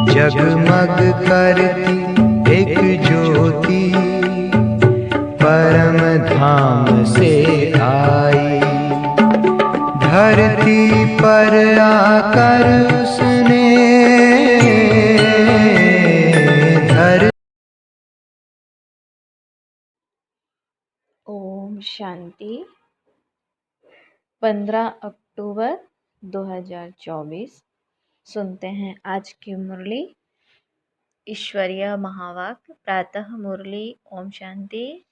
जगमग करती एक ज्योति परम धाम से आई, धरती पर आकर उसने ओम शांति। 15 अक्टूबर 2024 सुनते हैं आज की मुरली। ईश्वरीय महावाक्य प्रातः मुरली। ओम शांति।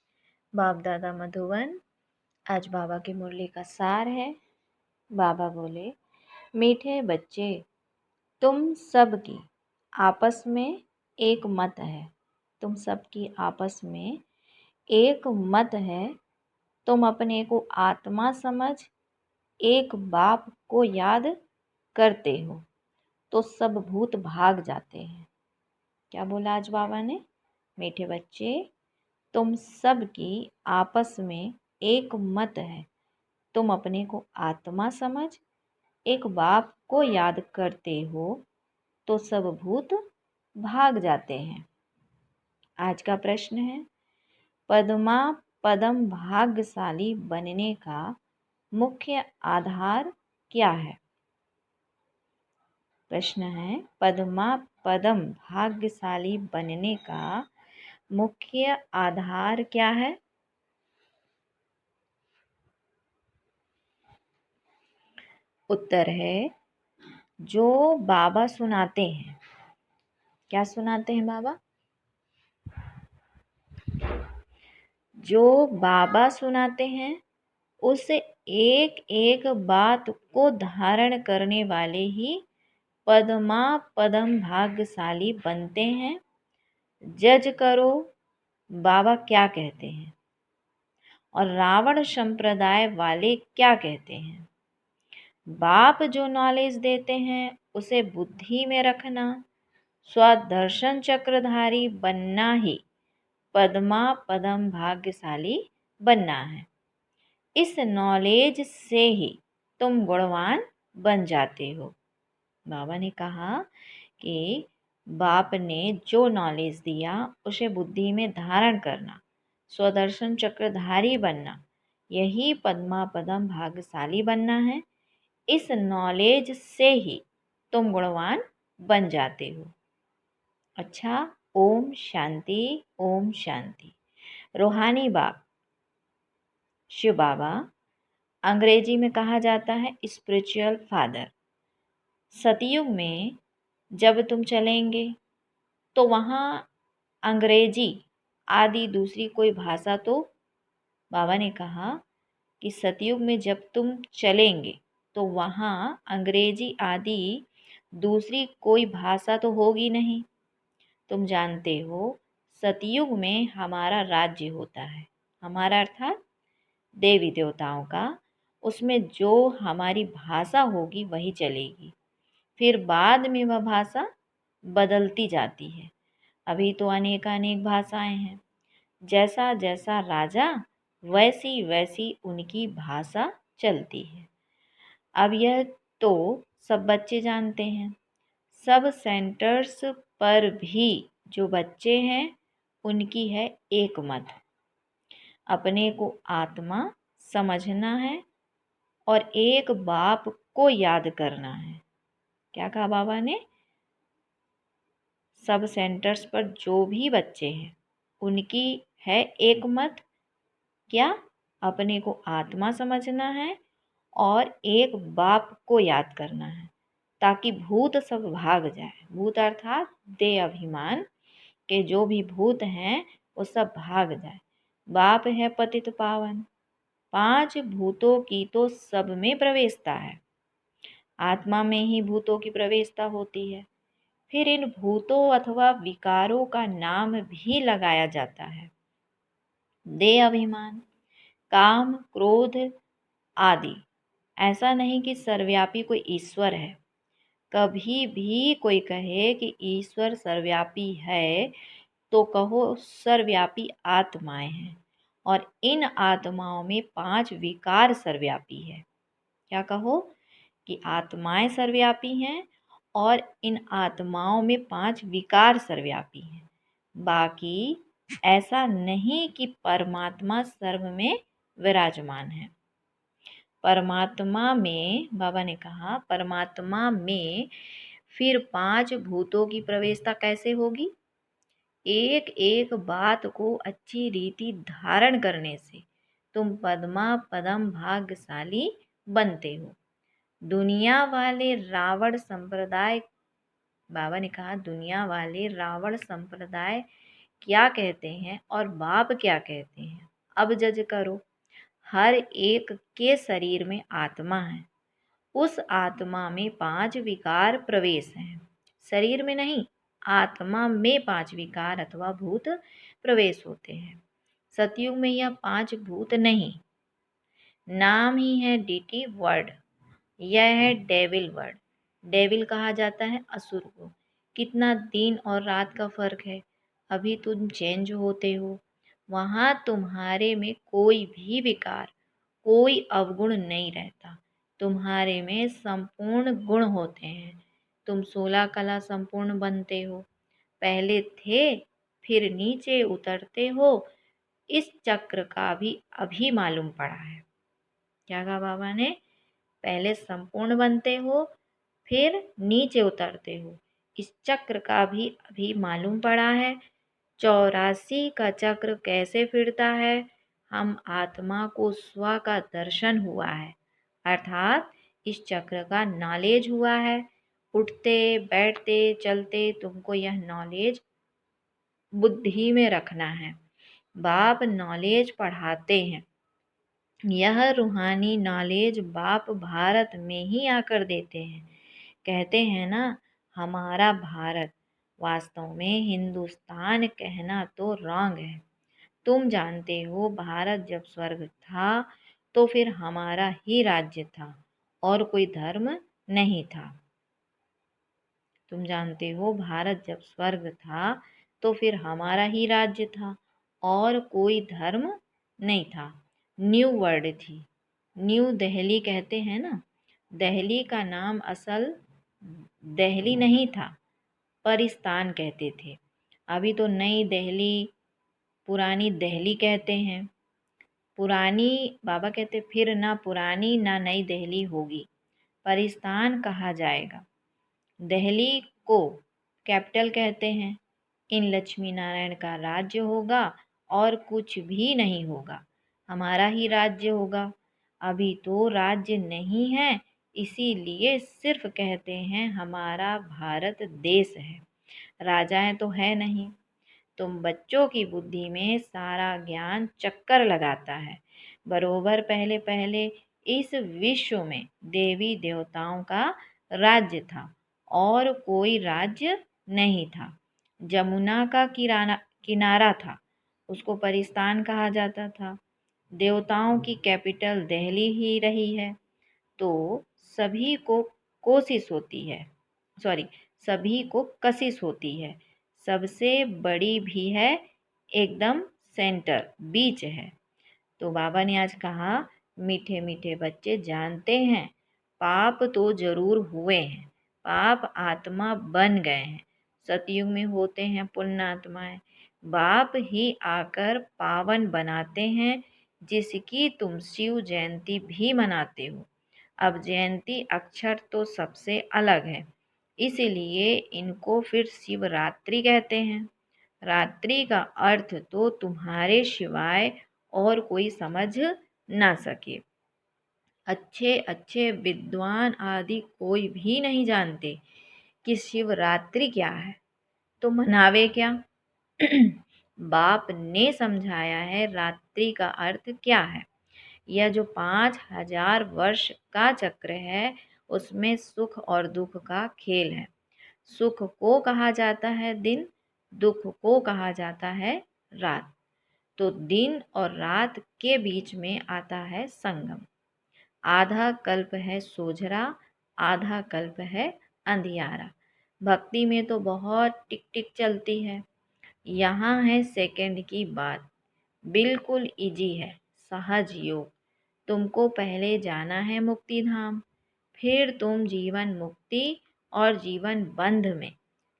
बाप दादा मधुबन। आज बाबा की मुरली का सार है। बाबा बोले, मीठे बच्चे, तुम सबकी आपस में एक मत है। तुम सबकी आपस में एक मत है। तुम अपने को आत्मा समझ एक बाप को याद करते हो तो सब भूत भाग जाते हैं। क्या बोला आज बाबा ने? मीठे बच्चे, तुम सब की आपस में एक मत है। तुम अपने को आत्मा समझ एक बाप को याद करते हो तो सब भूत भाग जाते हैं। आज का प्रश्न है, पद्मा पदम भाग्यशाली बनने का मुख्य आधार क्या है? प्रश्न है, पद्मा पदम भाग्यशाली बनने का मुख्य आधार क्या है? उत्तर है, जो बाबा सुनाते हैं। क्या सुनाते हैं बाबा? जो बाबा सुनाते हैं उस एक एक बात को धारण करने वाले ही पद्मा पदम भाग्यशाली बनते हैं। जज करो बाबा क्या कहते हैं और रावण संप्रदाय वाले क्या कहते हैं। बाप जो नॉलेज देते हैं उसे बुद्धि में रखना, स्वदर्शन चक्रधारी बनना ही पद्मा पदम भाग्यशाली बनना है। इस नॉलेज से ही तुम गुणवान बन जाते हो। बाबा ने कहा कि बाप ने जो नॉलेज दिया उसे बुद्धि में धारण करना, स्वदर्शन चक्रधारी बनना, यही पद्मा पदम भाग्यशाली बनना है। इस नॉलेज से ही तुम गुणवान बन जाते हो। अच्छा, ओम शांति। ओम शांति। रूहानी बाप शिव बाबा, अंग्रेजी में कहा जाता है स्पिरिचुअल फादर। सतयुग में जब तुम चलेंगे तो वहाँ अंग्रेजी आदि दूसरी कोई भाषा तो बाबा ने कहा कि सतयुग में जब तुम चलेंगे तो वहाँ अंग्रेजी आदि दूसरी कोई भाषा तो होगी नहीं। तुम जानते हो सतयुग में हमारा राज्य होता है, हमारा अर्थात देवी देवताओं का। उसमें जो हमारी भाषा होगी वही चलेगी। फिर बाद में वह भाषा बदलती जाती है। अभी तो अनेक भाषाएं हैं। जैसा जैसा राजा वैसी वैसी उनकी भाषा चलती है। अब यह तो सब बच्चे जानते हैं। सब सेंटर्स पर भी जो बच्चे हैं उनकी है एक मत। अपने को आत्मा समझना है और एक बाप को याद करना है। क्या कहा बाबा ने? सब सेंटर्स पर जो भी बच्चे हैं उनकी है एक मत। क्या? अपने को आत्मा समझना है और एक बाप को याद करना है ताकि भूत सब भाग जाए। भूत अर्थात देह अभिमान के जो भी भूत हैं वो सब भाग जाए। बाप है पतित पावन। 5 भूतों की तो सब में प्रवेशता है। आत्मा में ही भूतों की प्रवेशता होती है। फिर इन भूतों अथवा विकारों का नाम भी लगाया जाता है। देह अभिमान, काम, क्रोध आदि। ऐसा नहीं कि सर्वव्यापी कोई ईश्वर है। कभी भी कोई कहे कि ईश्वर सर्वव्यापी है तो कहो सर्वव्यापी आत्माएं हैं और इन आत्माओं में 5 विकार सर्वव्यापी है। क्या कहो? कि आत्माएं सर्वव्यापी हैं और इन आत्माओं में 5 विकार सर्वव्यापी हैं। बाकी ऐसा नहीं कि परमात्मा सर्व में विराजमान है। परमात्मा में, बाबा ने कहा, परमात्मा में फिर 5 भूतों की प्रवेशता कैसे होगी? एक एक बात को अच्छी रीति धारण करने से तुम पद्मा पदम भाग्यशाली बनते हो। दुनिया वाले रावण संप्रदाय, बाबा ने कहा, दुनिया वाले रावण संप्रदाय क्या कहते हैं और बाप क्या कहते हैं, अब जज करो। हर एक के शरीर में आत्मा है। उस आत्मा में 5 विकार प्रवेश हैं। शरीर में नहीं, आत्मा में 5 विकार अथवा भूत प्रवेश होते हैं। सतयुग में यह 5 भूत नहीं, नाम ही है डीटी वर्ड। यह है डेविल वर्ड। डेविल कहा जाता है असुर को। कितना दिन और रात का फर्क है। अभी तुम चेंज होते हो, वहाँ तुम्हारे में कोई भी विकार, कोई अवगुण नहीं रहता। तुम्हारे में संपूर्ण गुण होते हैं। तुम 16 कला संपूर्ण बनते हो। पहले थे, फिर नीचे उतरते हो। इस चक्र का भी अभी मालूम पड़ा है। क्या कहा बाबा ने? पहले संपूर्ण बनते हो, फिर नीचे उतरते हो। इस चक्र का भी अभी मालूम पड़ा है। 84 का चक्र कैसे फिरता है? हम आत्मा को स्व का दर्शन हुआ है, अर्थात इस चक्र का नॉलेज हुआ है। उठते बैठते चलते तुमको यह नॉलेज बुद्धि में रखना है। बाप नॉलेज पढ़ाते हैं। यह रूहानी नॉलेज बाप भारत में ही आकर देते हैं। कहते हैं ना, हमारा भारत, वास्तव में हिंदुस्तान कहना तो रॉन्ग है। तुम जानते हो, भारत जब स्वर्ग था तो फिर हमारा ही राज्य था और कोई धर्म नहीं था। तुम जानते हो, भारत जब स्वर्ग था तो फिर हमारा ही राज्य था और कोई धर्म नहीं था। न्यू वर्ल्ड थी। न्यू दिल्ली कहते हैं ना, दिल्ली का नाम असल दिल्ली नहीं था, परिस्तान कहते थे। अभी तो नई दिल्ली, पुरानी दिल्ली कहते हैं। पुरानी, बाबा कहते फिर ना पुरानी ना नई दिल्ली होगी, परिस्तान कहा जाएगा। दिल्ली को कैपिटल कहते हैं। इन लक्ष्मी नारायण का राज्य होगा और कुछ भी नहीं होगा, हमारा ही राज्य होगा। अभी तो राज्य नहीं है, इसीलिए सिर्फ कहते हैं हमारा भारत देश है, राजाएं तो है नहीं। तुम बच्चों की बुद्धि में सारा ज्ञान चक्कर लगाता है। बरोबर पहले पहले इस विश्व में देवी देवताओं का राज्य था और कोई राज्य नहीं था। जमुना का किनारा था, उसको परिस्तान कहा जाता था। देवताओं की कैपिटल दिल्ली ही रही है। तो सभी को कोशिश होती है, सॉरी, सभी को कशिश होती है। सबसे बड़ी भी है, एकदम सेंटर, बीच है। तो बाबा ने आज कहा, मीठे मीठे बच्चे जानते हैं, पाप तो जरूर हुए हैं, पाप आत्मा बन गए हैं। सतयुग में होते हैं पुण्य आत्माएं। बाप ही आकर पावन बनाते हैं, जिसकी तुम शिव जयंती भी मनाते हो। अब जयंती अक्षर तो सबसे अलग है, इसीलिए इनको फिर शिवरात्रि कहते हैं। रात्रि का अर्थ तो तुम्हारे सिवाय और कोई समझ ना सके। अच्छे अच्छे विद्वान आदि कोई भी नहीं जानते कि शिवरात्रि क्या है, तो मनावे क्या? बाप ने समझाया है रात्रि का अर्थ क्या है। यह जो 5000 वर्ष का चक्र है, उसमें सुख और दुख का खेल है। सुख को कहा जाता है दिन, दुख को कहा जाता है रात। तो दिन और रात के बीच में आता है संगम। आधा कल्प है सोझरा, आधा कल्प है अंधियारा। भक्ति में तो बहुत टिक टिक चलती है। यहाँ है सेकंड की बात, बिल्कुल इजी है, सहज योग। तुमको पहले जाना है मुक्ति धाम, फिर तुम जीवन मुक्ति और जीवन बंध में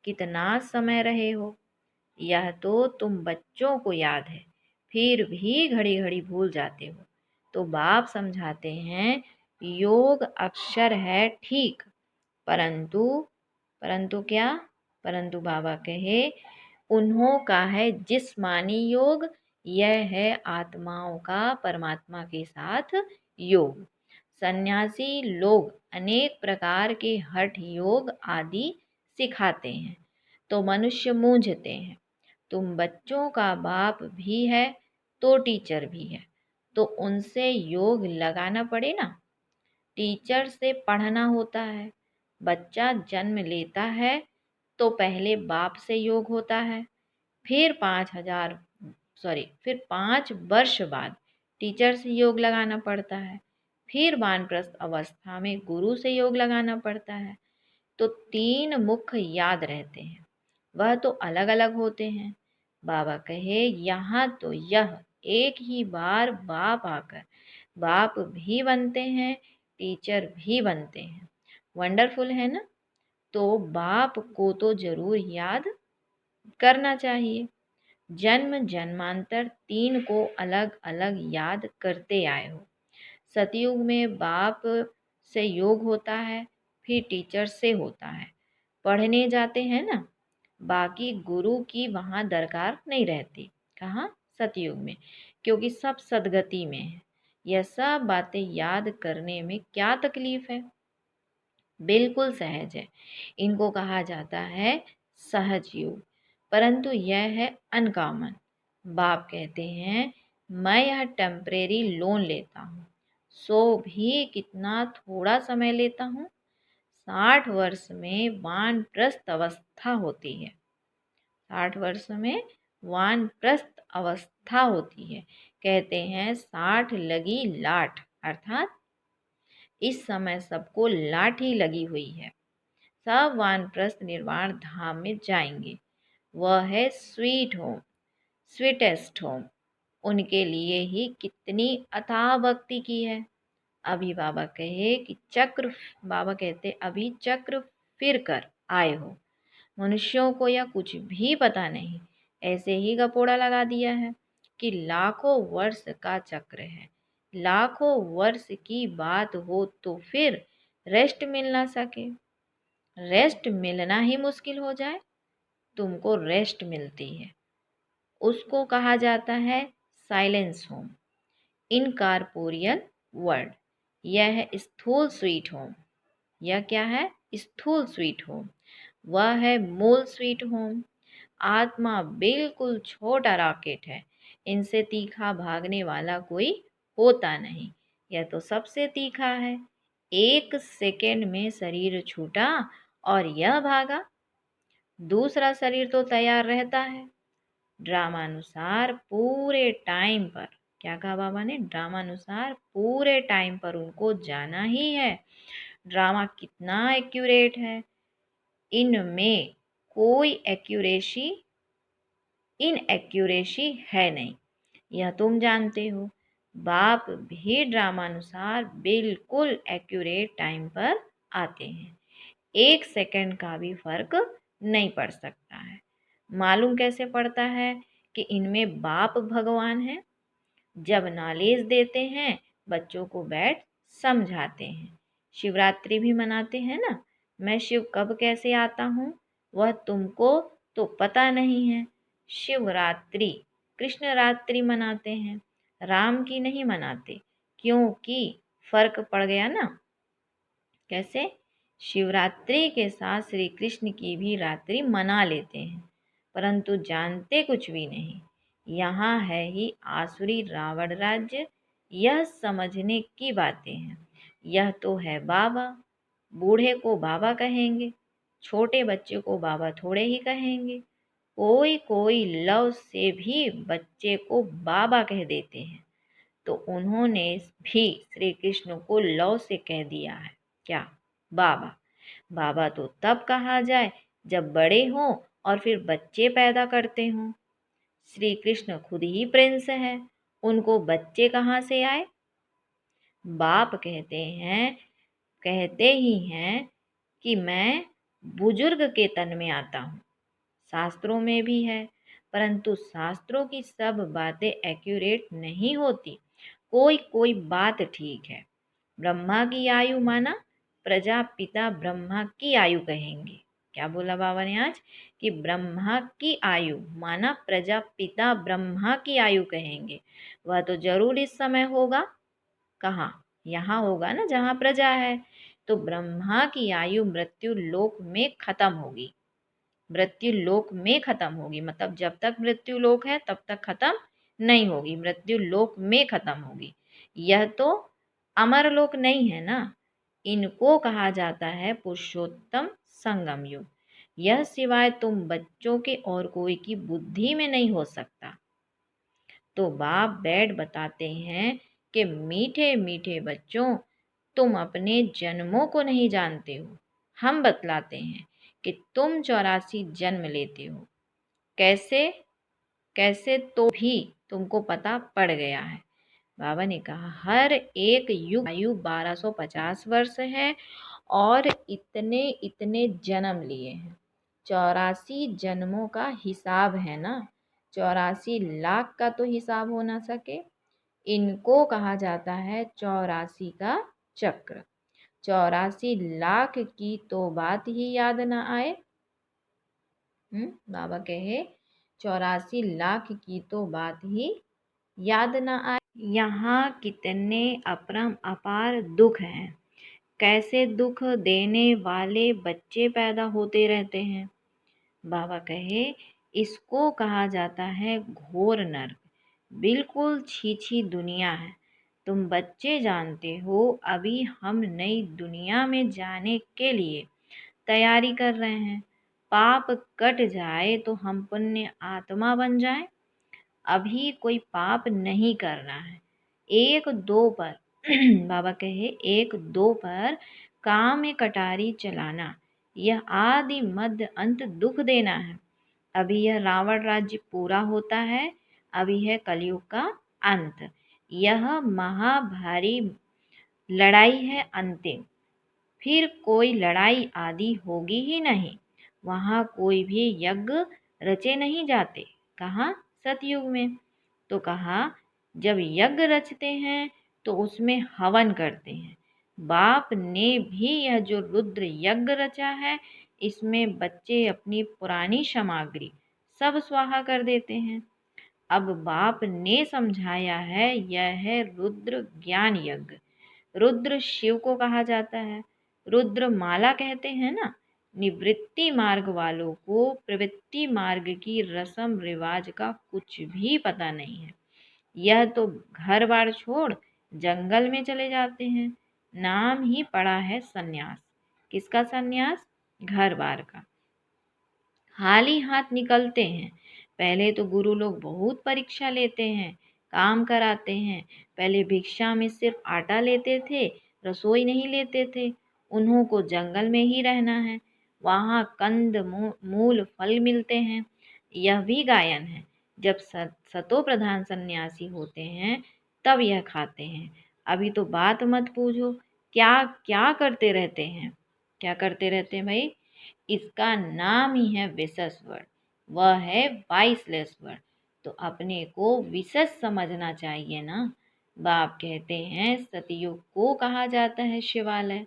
कितना समय रहे हो, यह तो तुम बच्चों को याद है, फिर भी घड़ी घड़ी भूल जाते हो। तो बाप समझाते हैं, योग अक्षर है ठीक, परंतु परंतु क्या, परंतु बाबा कहे उन्हों का है जिस्मानी योग, यह है आत्माओं का परमात्मा के साथ योग। सन्यासी लोग अनेक प्रकार के हठ योग आदि सिखाते हैं, तो मनुष्य मूंझते हैं। तुम बच्चों का बाप भी है तो टीचर भी है, तो उनसे योग लगाना पड़े ना। टीचर से पढ़ना होता है। बच्चा जन्म लेता है तो पहले बाप से योग होता है, फिर 5 वर्ष बाद टीचर से योग लगाना पड़ता है, फिर वानप्रस्थ अवस्था में गुरु से योग लगाना पड़ता है। तो 3 मुख्य याद रहते हैं, वह तो अलग अलग होते हैं। बाबा कहे यहाँ तो यह एक ही बार बाप आकर बाप भी बनते हैं, टीचर भी बनते हैं। वंडरफुल है ना। तो बाप को तो जरूर याद करना चाहिए। जन्म जन्मांतर 3 को अलग अलग याद करते आए हो। सतयुग में बाप से योग होता है, फिर टीचर से होता है, पढ़ने जाते हैं ना। बाकी गुरु की वहाँ दरकार नहीं रहती। कहाँ? सतयुग में, क्योंकि सब सदगति में है। यह सब बातें याद करने में क्या तकलीफ है? बिल्कुल सहज है। इनको कहा जाता है सहज योग, परंतु यह है अनकॉमन। बाप कहते हैं मैं यह टेम्परेरी लोन लेता हूँ, सो भी कितना थोड़ा समय लेता हूँ। 60 वर्ष में वानप्रस्थ अवस्था होती है। 60 वर्ष में वानप्रस्थ अवस्था होती है। कहते हैं 60 लगी लाठ, अर्थात इस समय सबको लाठी लगी हुई है। सब वानप्रस्थ निर्वाण धाम में जाएंगे। वह है स्वीट होम, स्वीटेस्ट होम। उनके लिए ही कितनी अथाह भक्ति की है। अभी बाबा कहे कि बाबा कहते अभी चक्र फिर कर आए हो। मनुष्यों को यह कुछ भी पता नहीं, ऐसे ही गपोड़ा लगा दिया है कि लाखों वर्ष का चक्र है। लाखों वर्ष की बात हो तो फिर रेस्ट मिल ना सके, रेस्ट मिलना ही मुश्किल हो जाए, तुमको रेस्ट मिलती है। उसको कहा जाता है साइलेंस होम, इनकॉर्पोरियल वर्ल्ड। यह है स्थूल स्वीट होम। यह क्या है? स्थूल स्वीट होम। वह है मूल स्वीट होम। आत्मा बिल्कुल छोटा रॉकेट है, इनसे तीखा भागने वाला कोई होता नहीं। यह तो सबसे तीखा है। 1 सेकेंड में शरीर छूटा और यह भागा। दूसरा शरीर तो तैयार रहता है। ड्रामानुसार पूरे टाइम पर, क्या कहा बाबा ने? ड्रामानुसार पूरे टाइम पर उनको जाना ही है। ड्रामा कितना एक्यूरेट है, इनमें कोई इनएक्यूरेसी है नहीं, यह तुम जानते हो। बाप भी ड्रामानुसार बिल्कुल एक्यूरेट टाइम पर आते हैं। 1 सेकंड का भी फर्क नहीं पड़ सकता है। मालूम कैसे पड़ता है कि इनमें बाप भगवान है? जब नॉलेज देते हैं, बच्चों को बैठ समझाते हैं। शिवरात्रि भी मनाते हैं ना। मैं शिव कब कैसे आता हूँ वह तुमको तो पता नहीं है। शिवरात्रि कृष्ण रात्रि मनाते हैं, राम की नहीं मनाते, क्योंकि फर्क पड़ गया ना। कैसे? शिवरात्रि के साथ श्री कृष्ण की भी रात्रि मना लेते हैं, परंतु जानते कुछ भी नहीं। यहाँ है ही आसुरी रावण राज्य। यह समझने की बातें हैं। यह तो है बाबा। बूढ़े को बाबा कहेंगे, छोटे बच्चे को बाबा थोड़े ही कहेंगे। कोई कोई लव से भी बच्चे को बाबा कह देते हैं। तो उन्होंने भी श्री कृष्ण को लव से कह दिया है। क्या? बाबा। बाबा तो तब कहा जाए जब बड़े हों और फिर बच्चे पैदा करते हों। श्री कृष्ण खुद ही प्रिंस है, उनको बच्चे कहाँ से आए? बाप कहते ही हैं कि मैं बुजुर्ग के तन में आता हूँ। शास्त्रों में भी है, परंतु शास्त्रों की सब बातें एक्यूरेट नहीं होती। कोई कोई बात ठीक है। ब्रह्मा की आयु माना प्रजापिता ब्रह्मा की आयु कहेंगे। क्या बोला बाबा ने आज कि ब्रह्मा की आयु माना प्रजापिता ब्रह्मा की आयु कहेंगे। वह तो जरूर इस समय होगा। कहाँ? यहाँ होगा ना जहाँ प्रजा है। तो ब्रह्मा की आयु मृत्यु लोक में खत्म होगी। मृत्यु लोक में खत्म होगी मतलब जब तक मृत्यु लोक है तब तक खत्म नहीं होगी, मृत्यु लोक में खत्म होगी। यह तो अमर लोक नहीं है ना। इनको कहा जाता है पुरुषोत्तम संगम युग। यह सिवाय तुम बच्चों के और कोई की बुद्धि में नहीं हो सकता। तो बाप बैठ बताते हैं कि मीठे मीठे बच्चों, तुम अपने जन्मों को नहीं जानते हो। हम बतलाते हैं कि तुम 84 जन्म लेते हो। कैसे? कैसे तो भी तुमको पता पड़ गया है। बाबा ने कहा हर एक युग आयु 1250 वर्ष है और इतने इतने जन्म लिए हैं। 84 जन्मों का हिसाब है ना। 84 लाख का तो हिसाब हो ना सके। इनको कहा जाता है 84 का चक्र। 84 लाख की तो बात ही याद ना आए। बाबा कहे 84 लाख की तो बात ही याद ना आए। यहाँ कितने अपरम अपार दुख हैं। कैसे दुख देने वाले बच्चे पैदा होते रहते हैं। बाबा कहे इसको कहा जाता है घोर नर्क। बिल्कुल छीछी दुनिया है। तुम बच्चे जानते हो अभी हम नई दुनिया में जाने के लिए तैयारी कर रहे हैं। पाप कट जाए तो हम पुण्य आत्मा बन जाए। अभी कोई पाप नहीं करना है। एक दो पर बाबा कहे एक दो पर काम में कटारी चलाना, यह आदि मध्य अंत दुख देना है। अभी यह रावण राज्य पूरा होता है। अभी है कलयुग का अंत। यह महाभारी लड़ाई है अंतिम। फिर कोई लड़ाई आदि होगी ही नहीं। वहाँ कोई भी यज्ञ रचे नहीं जाते। कहाँ? सतयुग में। तो कहा जब यज्ञ रचते हैं तो उसमें हवन करते हैं। बाप ने भी यह जो रुद्र यज्ञ रचा है इसमें बच्चे अपनी पुरानी सामग्री सब स्वाहा कर देते हैं। अब बाप ने समझाया है यह है रुद्र ज्ञान यज्ञ। रुद्र शिव को कहा जाता है। रुद्र माला कहते हैं ना। निवृत्ति मार्ग वालों को प्रवृत्ति मार्ग की रस्म रिवाज का कुछ भी पता नहीं है। यह तो घर बार छोड़ जंगल में चले जाते हैं। नाम ही पड़ा है सन्यास। किसका सन्यास? घर बार का। खाली हाथ निकलते हैं। पहले तो गुरु लोग बहुत परीक्षा लेते हैं, काम कराते हैं। पहले भिक्षा में सिर्फ आटा लेते थे, रसोई नहीं लेते थे। उन्हों को जंगल में ही रहना है। वहाँ कंद मूल फल मिलते हैं। यह भी गायन है। जब सतो प्रधान सन्यासी होते हैं तब यह खाते हैं। अभी तो बात मत पूछो क्या क्या करते रहते हैं। क्या करते रहते हैं भाई? इसका नाम ही है विशेष वर्ड। वह है वाइसलेस वर्ड। तो अपने को विशेष समझना चाहिए ना। बाप कहते हैं सतयुग को कहा जाता है शिवालय।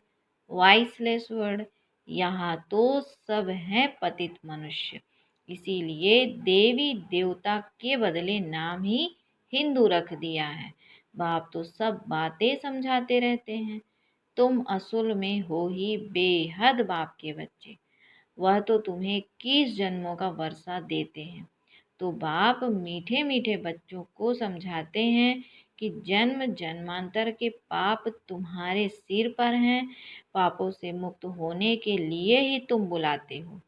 Viceless word. यहाँ तो सब हैं पतित मनुष्य। इसीलिए देवी देवता के बदले नाम ही हिंदू रख दिया है। बाप तो सब बातें समझाते रहते हैं। तुम असल में हो ही बेहद बाप के बच्चे। वह तो तुम्हें 21 जन्मों का वर्षा देते हैं। तो बाप मीठे मीठे बच्चों को समझाते हैं कि जन्म जन्मांतर के पाप तुम्हारे सिर पर हैं। पापों से मुक्त होने के लिए ही तुम बुलाते हो।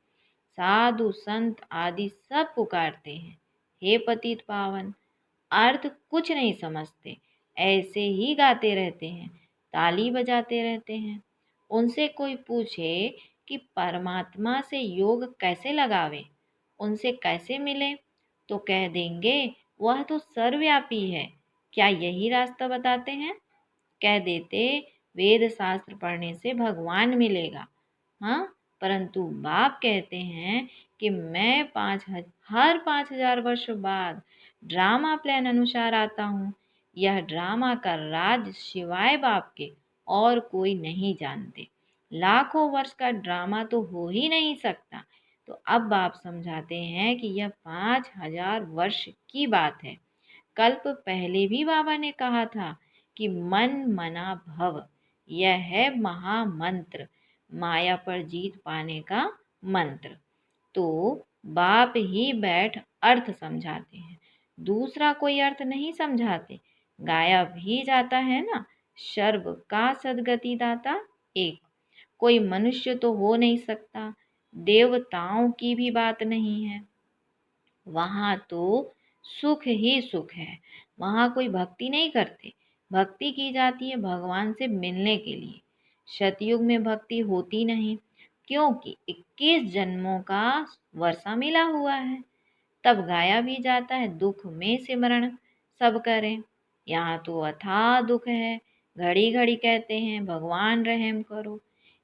साधु संत आदि सब पुकारते हैं, हे पतित पावन। अर्थ कुछ नहीं समझते, ऐसे ही गाते रहते हैं, ताली बजाते रहते हैं। उनसे कोई पूछे कि परमात्मा से योग कैसे लगावे, उनसे कैसे मिले, तो कह देंगे वह तो सर्वव्यापी है। क्या यही रास्ता बताते हैं? कह देते वेद शास्त्र पढ़ने से भगवान मिलेगा। हाँ, परंतु बाप कहते हैं कि मैं हर 5,000 वर्ष बाद ड्रामा प्लान अनुसार आता हूँ। यह ड्रामा का राज सिवाय बाप के और कोई नहीं जानते। लाखों वर्ष का ड्रामा तो हो ही नहीं सकता। तो अब बाप समझाते हैं कि यह 5,000 वर्ष की बात है। कल्प पहले भी बाबा ने कहा था कि मन मना भव, यह है महामंत्र, माया पर जीत पाने का मंत्र। तो बाप ही बैठ अर्थ समझाते हैं, दूसरा कोई अर्थ नहीं समझाते। गाया भी जाता है ना, सर्व का सदगति दाता एक। कोई मनुष्य तो हो नहीं सकता, देवताओं की भी बात नहीं है। वहाँ तो सुख ही सुख है। वहाँ कोई भक्ति नहीं करते। भक्ति की जाती है भगवान से मिलने के लिए। सतयुग में भक्ति होती नहीं, क्योंकि 21 जन्मों का वर्षा मिला हुआ है। तब गाया भी जाता है, दुख में सिमरण सब करें। यहाँ तो अथाह दुख है, घड़ी घड़ी कहते हैं भगवान रहम करो।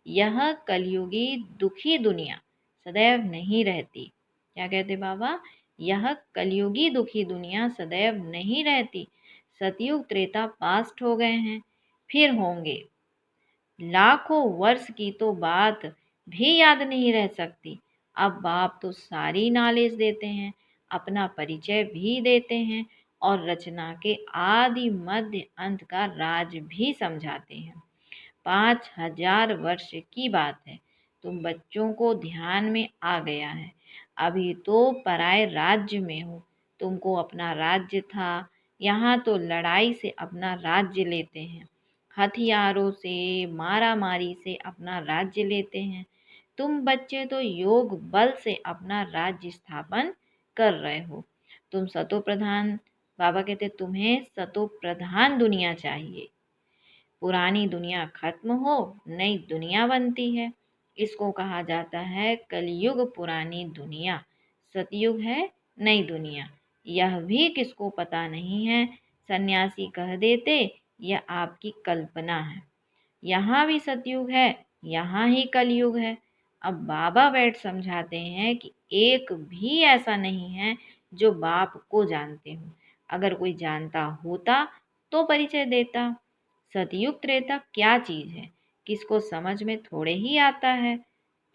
यह कलयुगी दुखी दुनिया सदैव नहीं रहती। क्या कहते बाबा? यह कलयुगी दुखी दुनिया सदैव नहीं रहती। सतयुग त्रेता पास्ट हो गए हैं, फिर होंगे। लाखों वर्ष की तो बात भी याद नहीं रह सकती। अब बाप तो सारी नॉलेज देते हैं, अपना परिचय भी देते हैं और रचना के आदि मध्य अंत का राज भी समझाते हैं। 5,000 वर्ष की बात है। तुम बच्चों को ध्यान में आ गया है। अभी तो पराए राज्य में हो। तुमको अपना राज्य था, यहाँ तो लड़ाई से अपना राज्य लेते हैं, हथियारों से मारा मारी से अपना राज्य लेते हैं। तुम बच्चे तो योग बल से अपना राज्य स्थापन कर रहे हो। तुम सतो प्रधान, बाबा कहते तुम्हें सतो प्रधान दुनिया चाहिए। पुरानी दुनिया खत्म हो, नई दुनिया बनती है। इसको कहा जाता है कलयुग पुरानी दुनिया, सतयुग है नई दुनिया। यह भी किसको पता नहीं है। सन्यासी कह देते यह आपकी कल्पना है। यहाँ भी सतयुग है, यहाँ ही कलयुग है। अब बाबा बैठ समझाते हैं कि एक भी ऐसा नहीं है जो बाप को जानते हो। अगर कोई जानता होता तो परिचय देता। सतयुग त्रेता क्या चीज है, किसको समझ में थोड़े ही आता है।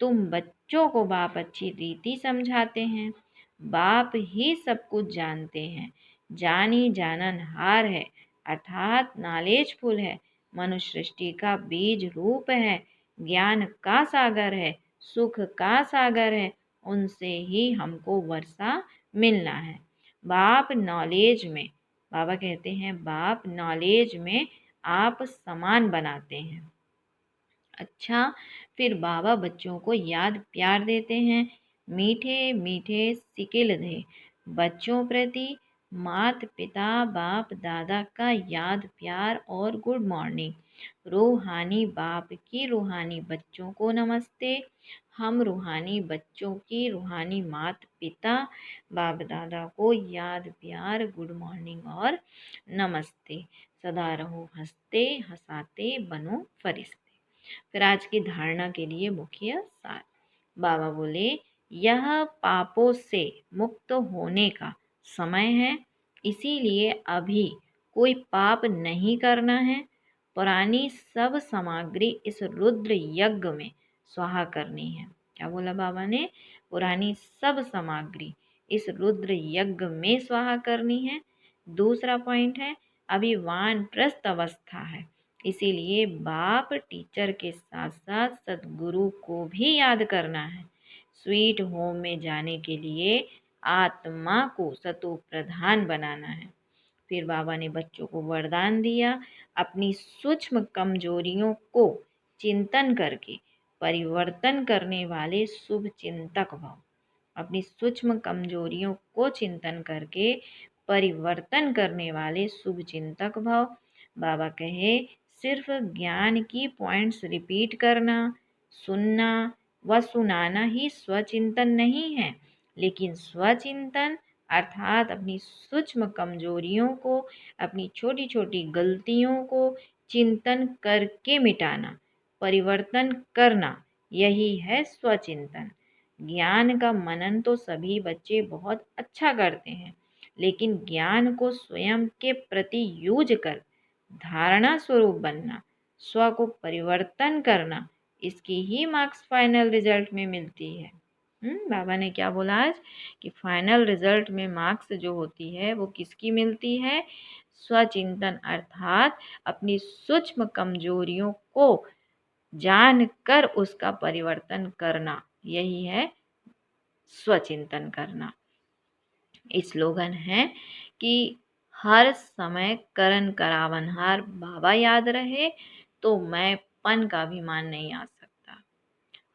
तुम बच्चों को बाप अच्छी रीति समझाते हैं। बाप ही सब कुछ जानते हैं, जानी जाननहार है, अर्थात नॉलेजफुल है। मनुष्य सृष्टि का बीज रूप है, ज्ञान का सागर है, सुख का सागर है। उनसे ही हमको वर्षा मिलना है। बाप नॉलेज में, बाबा कहते हैं बाप नॉलेज में आप समान बनाते हैं। अच्छा, फिर बाबा बच्चों को याद प्यार देते हैं। मीठे मीठे सिकिल दे बच्चों प्रति मात पिता बाप दादा का याद प्यार और गुड मॉर्निंग। रूहानी बाप की रूहानी बच्चों को नमस्ते। हम रूहानी बच्चों की रूहानी मात पिता बाप दादा को याद प्यार गुड मॉर्निंग और नमस्ते। सदा रहो हंसते हंसाते बनो फरिश्ते। फिर आज की धारणा के लिए मुख्य सार बाबा बोले, यह पापों से मुक्त होने का समय है, इसीलिए अभी कोई पाप नहीं करना है। पुरानी सब सामग्री इस रुद्र यज्ञ में स्वाहा करनी है। क्या बोला बाबा ने? पुरानी सब सामग्री इस रुद्र यज्ञ में स्वाहा करनी है। दूसरा पॉइंट है, अभी वानप्रस्थ अवस्था है, इसीलिए बाप टीचर के साथ साथ सदगुरु को भी याद करना है। स्वीट होम में जाने के लिए आत्मा को सतो प्रधान बनाना है। फिर बाबा ने बच्चों को वरदान दिया, अपनी सूक्ष्म कमजोरियों को चिंतन करके परिवर्तन करने वाले शुभ चिंतक भव। अपनी सूक्ष्म कमजोरियों को चिंतन करके परिवर्तन करने वाले शुभ चिंतक भव। बाबा कहे सिर्फ ज्ञान की पॉइंट्स रिपीट करना, सुनना व सुनाना ही स्वचिंतन नहीं है, लेकिन स्वचिंतन अर्थात अपनी सूक्ष्म कमजोरियों को, अपनी छोटी छोटी गलतियों को चिंतन करके मिटाना, परिवर्तन करना, यही है स्वचिंतन। ज्ञान का मनन तो सभी बच्चे बहुत अच्छा करते हैं, लेकिन ज्ञान को स्वयं के प्रति यूज कर धारणा स्वरूप बनना, स्व को परिवर्तन करना, इसकी ही मार्क्स फाइनल रिजल्ट में मिलती है। बाबा ने क्या बोला आज कि फाइनल रिजल्ट में मार्क्स जो होती है वो किसकी मिलती है? स्वचिंतन, अर्थात अपनी सूक्ष्म कमजोरियों को जानकर उसका परिवर्तन करना, यही है स्वचिंतन करना। स्लोगन है कि हर समय करन करावनहार बाबा याद रहे तो मैं पन का अभिमान नहीं आ सकता।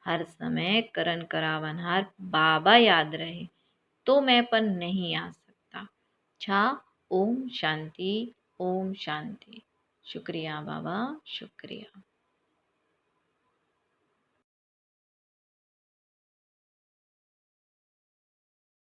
हर समय करन करावनहार बाबा याद रहे तो मैं पन नहीं आ सकता। अच्छा, ओम शांति, ओम शांति। शुक्रिया बाबा, शुक्रिया।